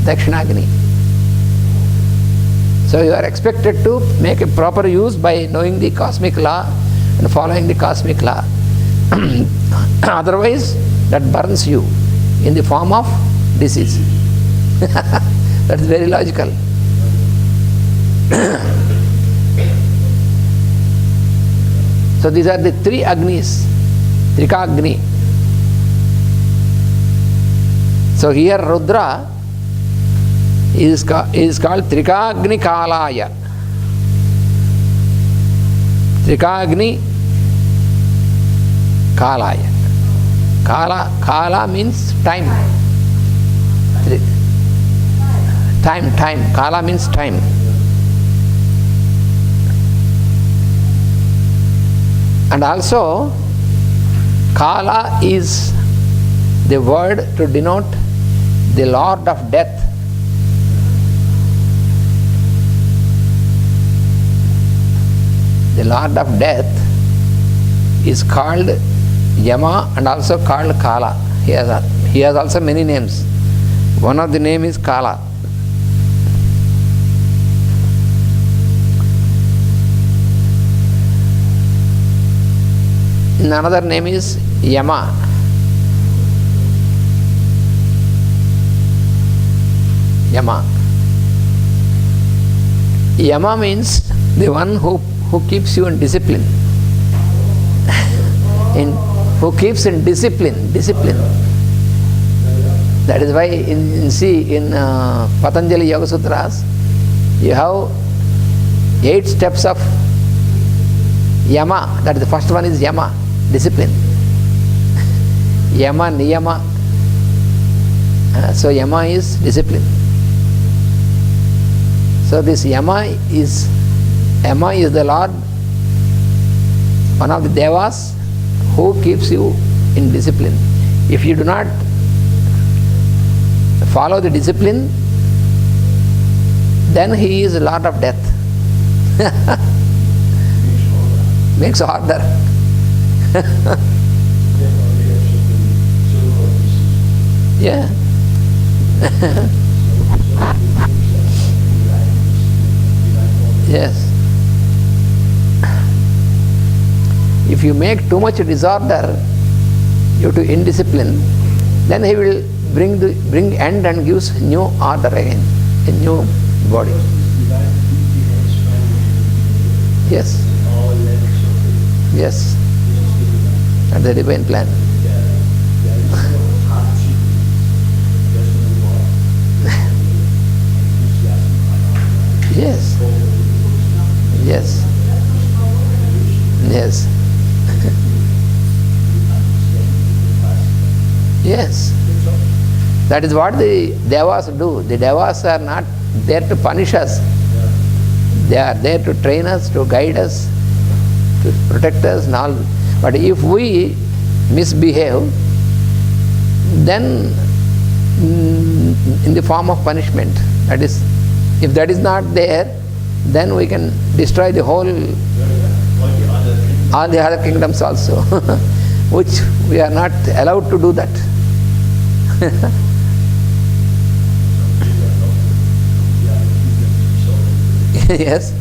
Dakshinagni. So you are expected to make a proper use by knowing the cosmic law and following the cosmic law. Otherwise, that burns you in the form of disease. That is very logical. So these are the three Agnis, Trikagni. So here Rudra is called Trikagni Kalaya. Trikagni Kalaya. Kala means time. Time. Kala means time. And also, Kala is the word to denote the Lord of Death. The Lord of Death is called Yama and also called Kala. He has also many names. One of the name is Kala. Another name is Yama. Yama. Yama means the one who keeps you in discipline. Who keeps in discipline. That is why in Patanjali Yoga Sutras, you have 8 steps of Yama. That is the first one is Yama, discipline. Yama, Niyama. So Yama is discipline. So this Yama is the Lord, one of the Devas who keeps you in discipline. If you do not follow the discipline, then he is Lord of Death. Makes order. Yeah. Yes. If you make too much disorder due to indiscipline, then he will bring end and gives new order again, a new body. Yes. Yes. That's the divine plan. Yes. Yes. Yes. Yes. That is what the Devas do. The Devas are not there to punish us. They are there to train us, to guide us, to protect us and all. But if we misbehave, then in the form of punishment, that is, if that is not there, then we can destroy the whole, all the other kingdoms also, which we are not allowed to do that. Yes.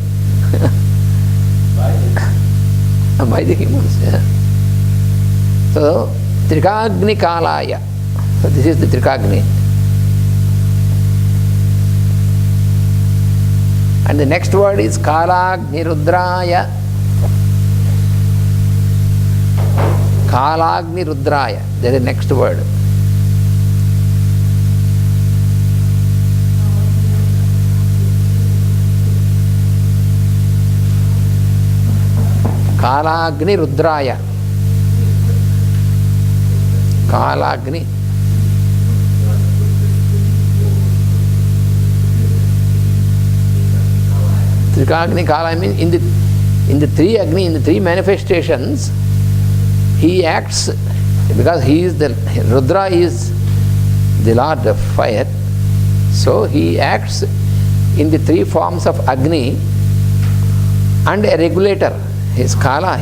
By the humans, yeah. So, Trikagni Kalaya. So this is the Trikagni. And the next word is Kalagni Rudraya. Kalagni Rudraya. That is the next word. Kalagni Rudraya. Kalagni. Trikagni Kala, I mean in the three Agni, in the three manifestations, he acts because he is the Rudra is the Lord of fire. So he acts in the three forms of Agni and a regulator. His Kala,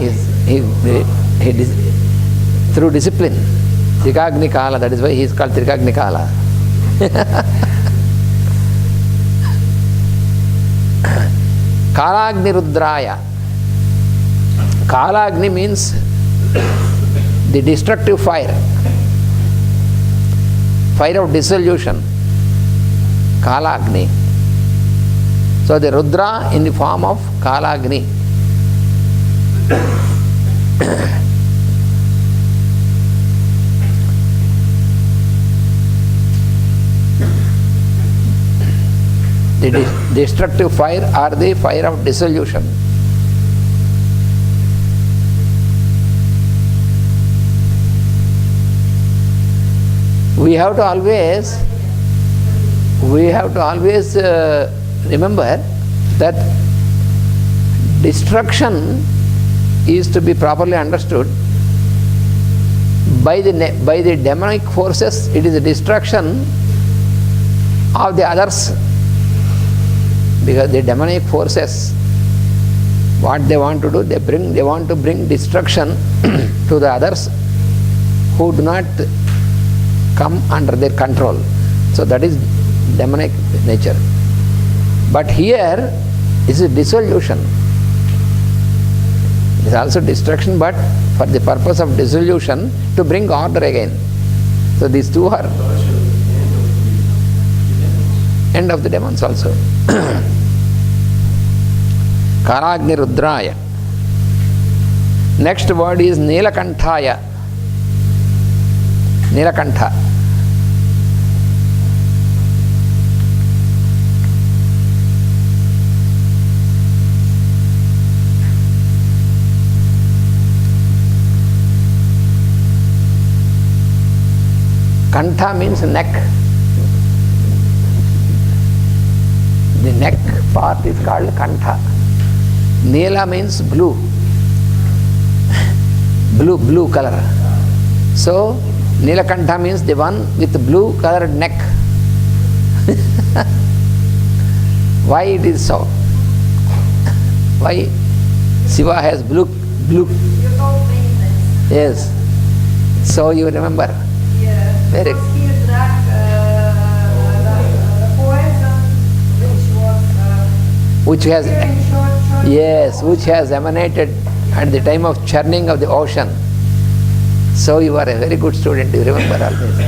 through discipline. Trikagni Kala, that is why he is called Trikagni Kala. Kalagni Rudraya. Kalagni means the destructive fire. Fire of dissolution. Kalagni. So the Rudra in the form of Kalagni. The destructive fire or the fire of dissolution. We have to always remember that destruction is to be properly understood by the demonic forces. It is a destruction of the others, because the demonic forces, what they want to do, they want to bring destruction to the others who do not come under their control. So that is demonic nature. But here is a dissolution. It is also destruction, but for the purpose of dissolution, to bring order again. So these two are end of the demons also. Karagni Rudraya. Next word is Nilakantaya. Nilakantha. Kantha means neck. The neck part is called Kantha. Nila means blue. Blue color. So Nilakantha means the one with blue colored neck. Why it is so? Why Shiva has blue? Yes. So you remember. Very. Because he drank the poison which has short. yes, which has emanated at the time of churning of the ocean. So you are a very good student, you remember always.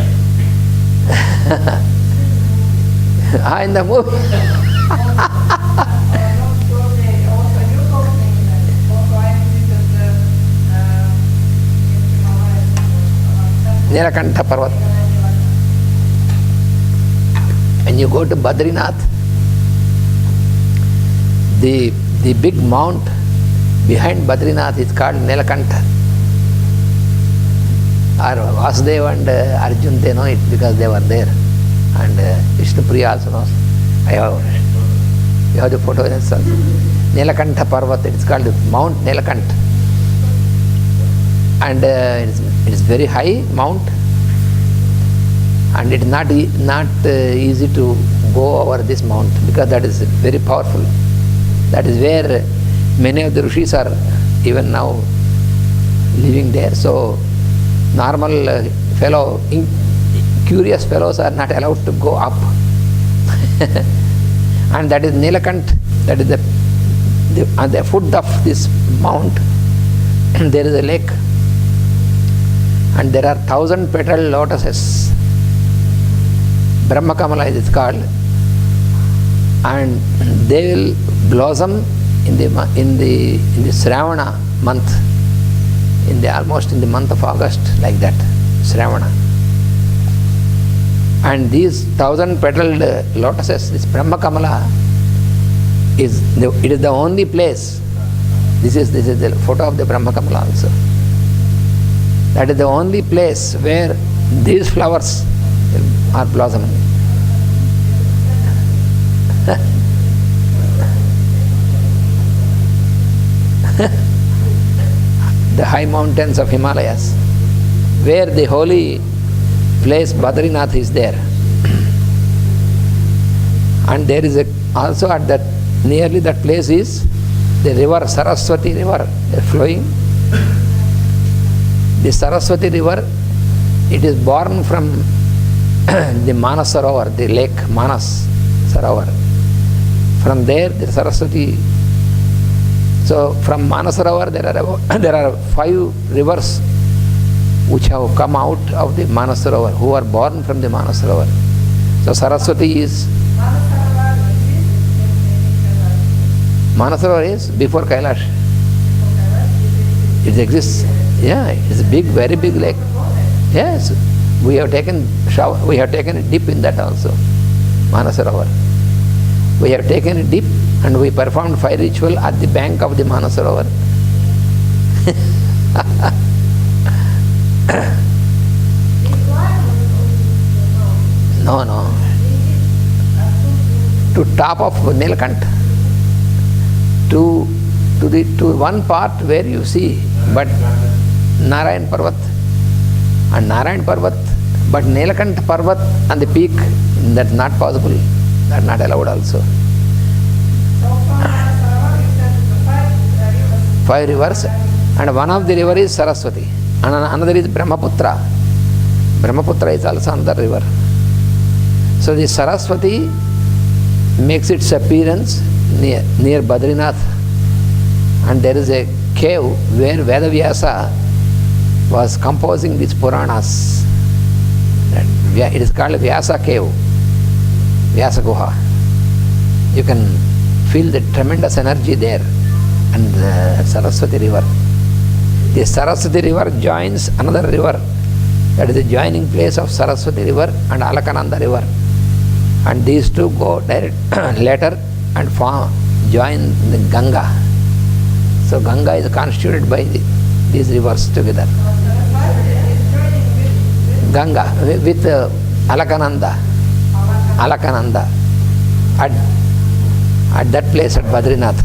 In the movie. Nilakantha Parvat. When you go to Badrinath, the big mount behind Badrinath is called Nilakantha. Vasudeva and Arjun, they know it because they were there. And Vishnupriya also knows. You have the photo also. Nilakantha Parvat, it is called Mount Nilakantha. And it is very high mount, and it is not easy to go over this mount, because that is very powerful. That is where many of the rishis are even now living there. So normal curious fellows are not allowed to go up. And that is Nilakantha. That is at the foot of this mount there is a lake. And there are 1,000 petal lotuses. Brahma Kamala is called, and they will blossom in the Shravana month, almost in the month of August, like that, Shravana. And these 1,000 petaled lotuses, this Brahma Kamala, it is the only place. This is the photo of the Brahma Kamala also. That is the only place where these flowers are blossoming. The high mountains of Himalayas, where the holy place Badrinath is there. And there is also at that, nearly that place is the river, Saraswathi river, flowing. The Saraswati river, it is born from the Manas Sarovar, the lake Manas Sarovar. From there, the Saraswati So from Manasarovar there are 5 rivers which have come out of the Manasarovar, who are born from the Manasarovar. So Saraswati is, Manasarovar is before Kailash. It exists. Yeah, it's a big, very big lake. Yes, we have taken shower, we have taken a dip in that also, Manasarovar. We have taken a dip and we performed fire ritual at the bank of the Manasarovar. No. To top of Nilakant. To one part where you see, but Narayan Parvat and Narayan Parvat, but Nilakant Parvat and the peak, that's not possible. That's not allowed also. Five rivers, and one of the river is Saraswati, and another is Brahmaputra. Brahmaputra is also another river. So the Saraswati makes its appearance near Badrinath, and there is a cave where Vedavyasa was composing these Puranas. It is called Vyasa cave, Vyasa Guha. You can feel the tremendous energy there, and the Saraswati river. The Saraswati river joins another river, that is the joining place of Saraswati river and Alakananda river, and these two go direct later and join the Ganga. So Ganga is constituted by these rivers together. Ganga with Alakananda at that place at Badrinath.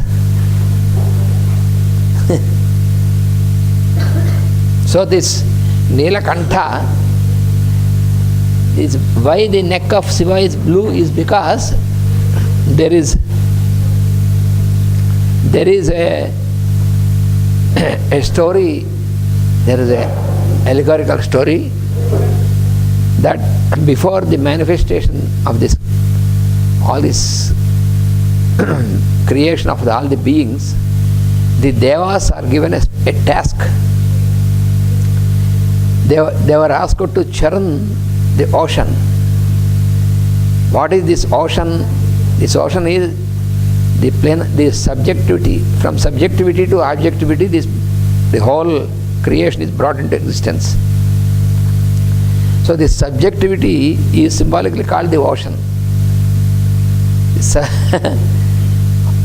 So this Nilakantha is why the neck of Shiva is blue is because there is a story, there is a allegorical story that before the manifestation of this, all this creation of all the beings, the Devas are given a task. They were asked to churn the ocean. What is this ocean? This ocean is the subjectivity. From subjectivity to objectivity, the whole creation is brought into existence. So this subjectivity is symbolically called the ocean. So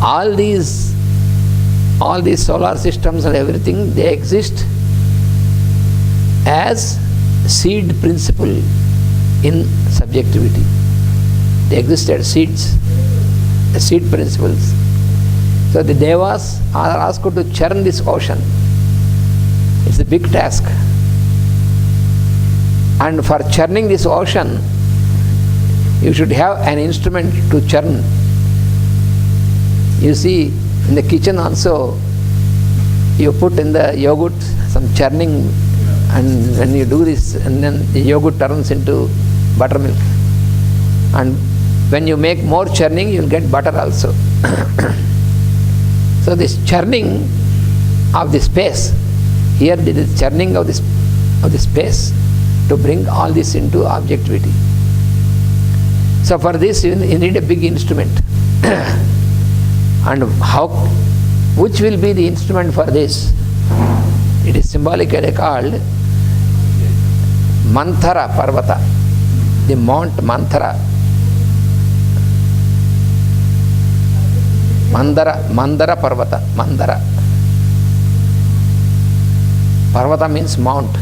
all these solar systems and everything, they exist as seed principle in subjectivity. They exist as seeds, as seed principles. So the Devas are asked to churn this ocean. It's a big task. And for churning this ocean, you should have an instrument to churn. You see, in the kitchen also, you put in the yogurt some churning, and when you do this, and then the yogurt turns into buttermilk. And when you make more churning, you'll get butter also. So this churning of the space, here there is churning of the space to bring all this into objectivity. So for this you need a big instrument. And which will be the instrument for this? It is symbolically called Mandarah Parvata, the Mount Mandarah. Mandarah Parvata, Mandarah. Parvata means mount.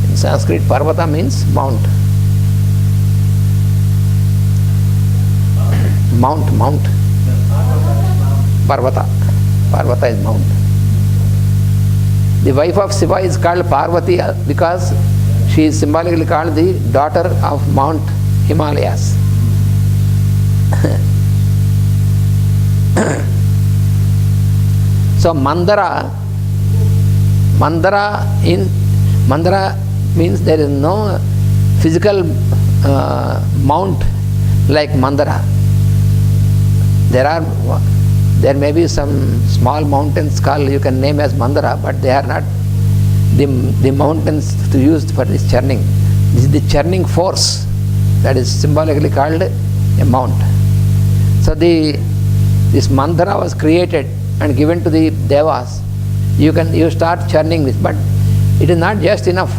In Sanskrit, Parvata means mount. Mount. Parvata. Parvata is mount. The wife of Shiva is called Parvati because she is symbolically called the daughter of Mount Himalayas. So Mandarah means there is no physical mount like Mandarah. There may be some small mountains called you can name as Mandarah, but they are not the mountains to use for this churning. This is the churning force that is symbolically called a mount. So this Mandarah was created and given to the Devas. You start churning this, but it is not just enough.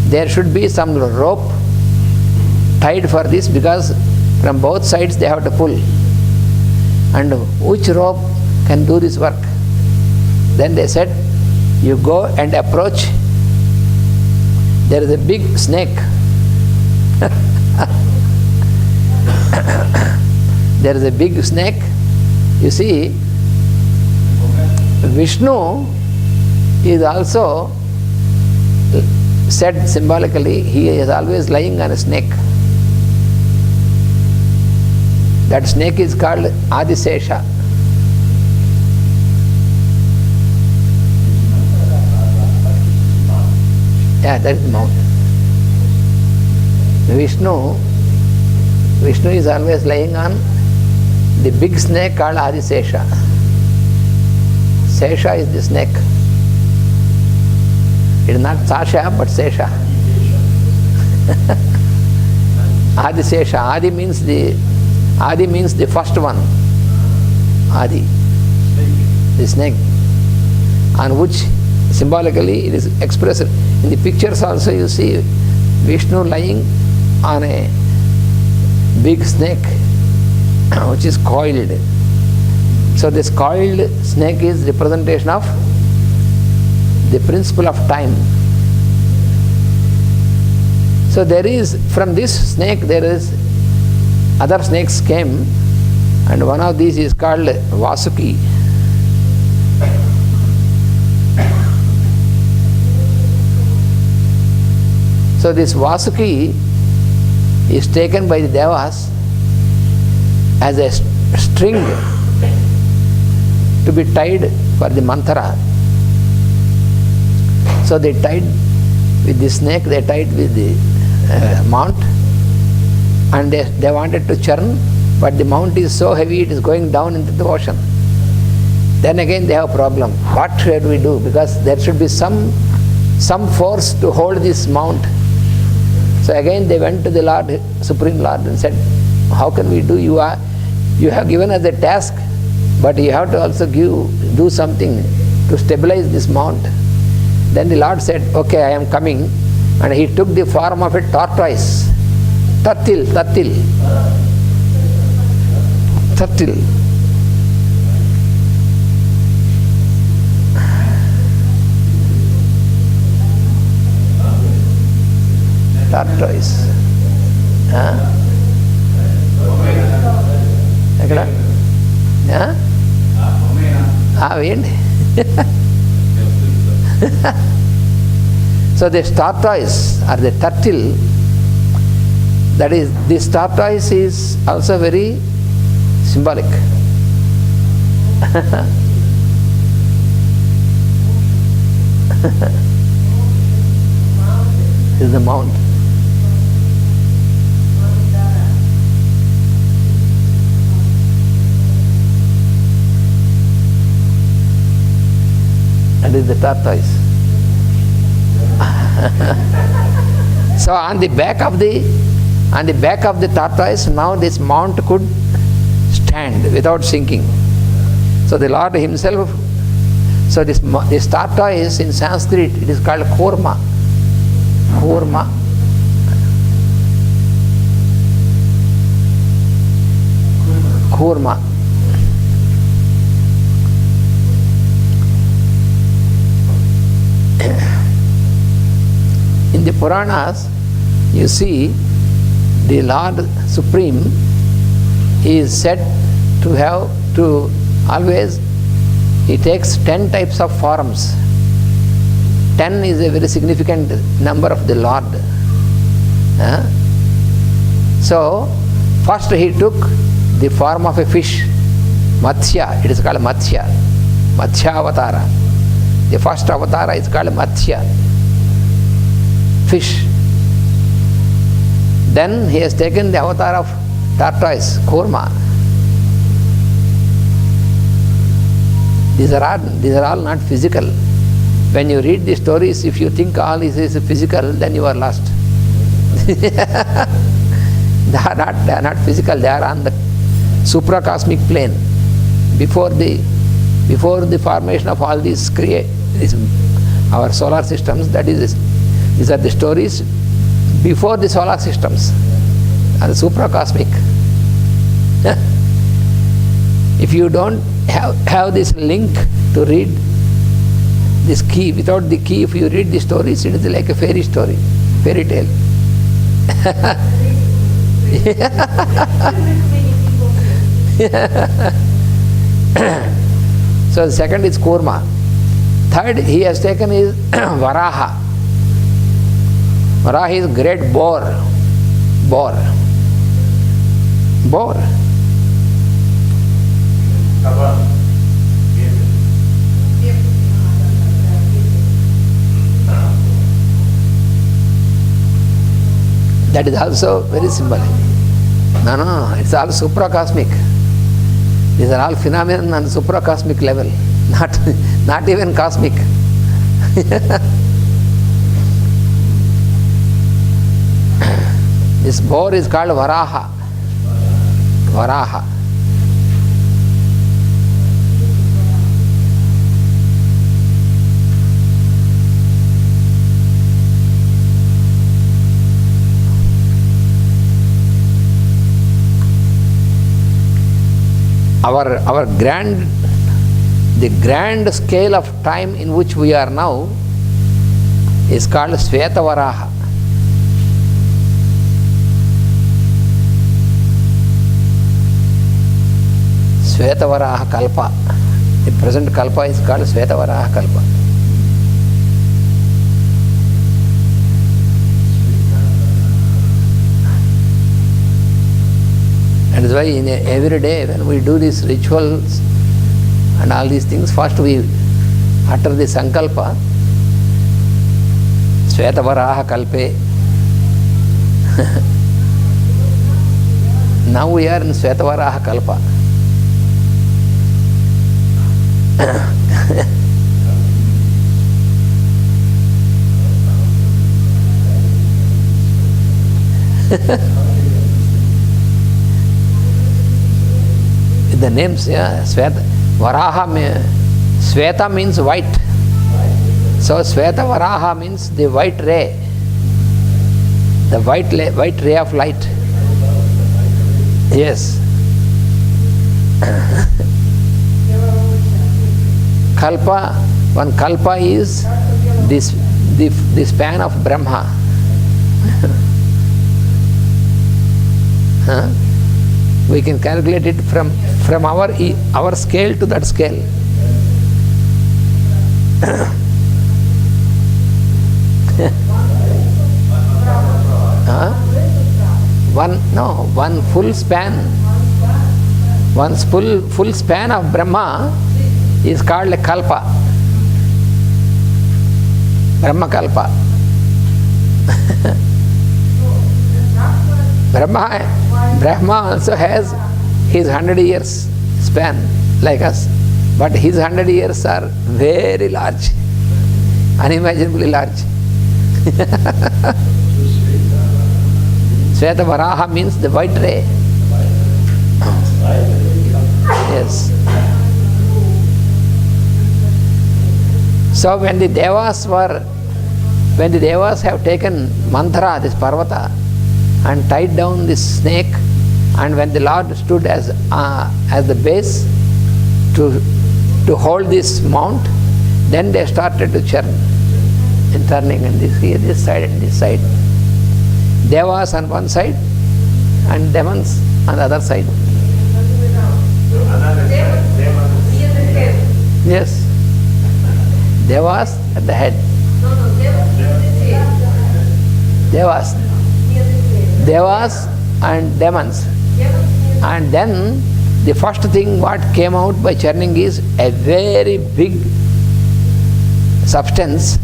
There should be some rope tied for this, because from both sides they have to pull. And which rope can do this work? Then they said, you go and approach. There is a big snake. There is a big snake. You see, Vishnu is also said symbolically, he is always lying on a snake. That snake is called Adisesha. Yeah, that is mount. Vishnu is always lying on the big snake called Adisesha. Sesha is the snake. It is not Sasha, but Sesha. Adisesha. Adi means the first one. Adi, the snake, on which symbolically it is expressed. In the pictures also you see Vishnu lying on a big snake which is coiled. So this coiled snake is representation of the principle of time. So there is, from this snake there is other snakes came, and one of these is called Vasuki. So this Vasuki is taken by the Devas as a string to be tied for the mantra. So they tied with the snake, they tied with the mount, and they wanted to churn, but the mount is so heavy it is going down into the ocean. Then again they have a problem. What should we do? Because there should be some force to hold this mount. So again they went to the Lord, Supreme Lord, and said, how can we do? You have given us a task, but you have to also do something to stabilize this mount. Then the Lord said, okay, I am coming. And he took the form of a tortoise. Turtle. Tortoise. Ekkada? So this tortoise or the turtle, that is, this tortoise is also very symbolic. This is the mount. That is the tortoise. So on the back of the tortoise, now this mount could stand without sinking. So the Lord himself, so this tortoise in Sanskrit, it is called Korma. Korma. In the Puranas, you see the Lord Supreme is said to have to always, he takes 10 types of forms. 10 is a very significant number of the Lord. So, first he took the form of a fish, Matsya, it is called Matsya Avatara. The first Avatara is called Matsya, fish. Then he has taken the avatar of tortoise, Korma. These are all not physical. When you read the stories, if you think all this is physical, then you are lost. They are not physical. They are on the supracosmic plane. Before the formation of all these our solar systems, that is, these are the stories before the solar systems, and the supracosmic. If you don't have this link to read this key, without the key, if you read the stories, it is like a fairy story, fairy tale. So the second is Korma. Third he has taken is Varaha. Varaha is great boar. Boar. That is also very symbolic. No, it's all supracosmic. These are all phenomena on the supracosmic level, not even cosmic. This boar is called Varaha. Varaha. The grand scale of time in which we are now is called Svetavaraha. Svetavaraha Kalpa. The present Kalpa is called Svetavaraha Kalpa. That is why every day when we do these rituals and all these things, first we utter the Sankalpa, Svetavaraha Kalpe. Now we are in Svetavaraha Kalpa. The names, Sveta, Varaha, Sveta means white. So Sveta Varaha means the white ray, the white ray of light. Yes. Kalpa, one Kalpa is the span of Brahma. We can calculate it from our scale to that scale. One full span. One full span of Brahma is called a Kalpa. Brahma Kalpa. Brahma also has his 100 years span like us, but his 100 years are very large, unimaginably large. Sveta Varaha means the white ray. Yes. So when the Devas have taken Mandarah, this Parvata, and tied down this snake, and when the Lord stood as the base to hold this mount, then they started to churn and turning, and this side and this side. Devas on one side and demons on the other side. Yes. Devas at the head. Devas and demons. And then the first thing what came out by churning is a very big substance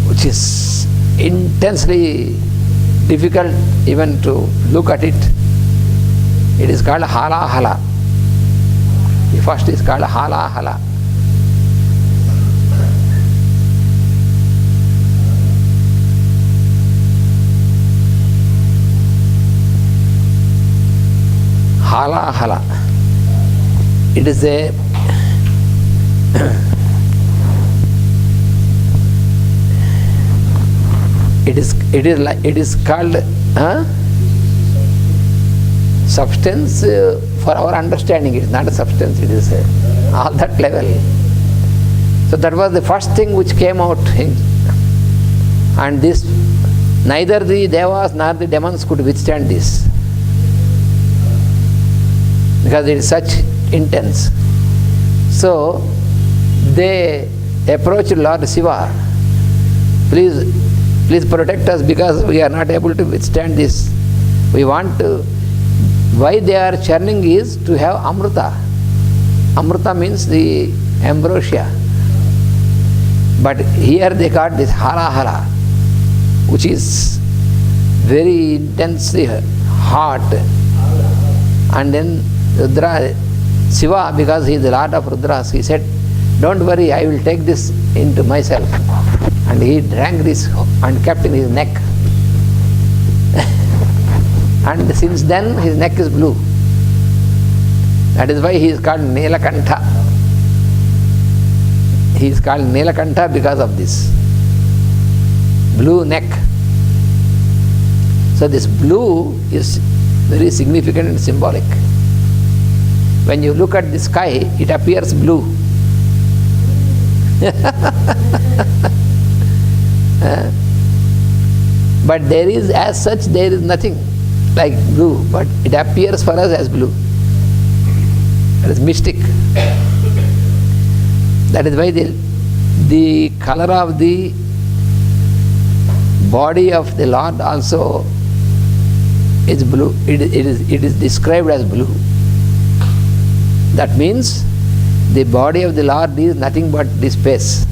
which is intensely difficult even to look at it. It is called hala hala. The first is called hala hala. Hala hala. It is a it is called substance for our understanding. It is not a substance, it is all that level. So that was the first thing which came out, and this neither the devas nor the demons could withstand this, because it is such intense. So they approached Lord Shiva, please protect us, because we are not able to withstand this. We want to, why they are churning is to have Amrita. Amrita means the ambrosia. But here they got this hala hala, which is very intensely hot. And then Rudra, Shiva, because he is the Lord of Rudras, he said, don't worry, I will take this into myself. And he drank this and kept in his neck. And since then his neck is blue. That is why he is called Nilakantha. He is called Nilakantha because of this blue neck. So this blue is very significant and symbolic. When you look at the sky, it appears blue. But there is, as such, there is nothing like blue, but it appears for us as blue. That is mystic. That is why the color of the body of the Lord also is blue. It is described as blue. That means the body of the Lord is nothing but this space.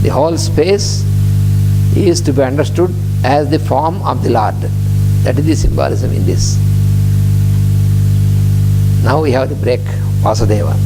The whole space is to be understood as the form of the Lord. That is the symbolism in this. Now we have to break Vasudeva.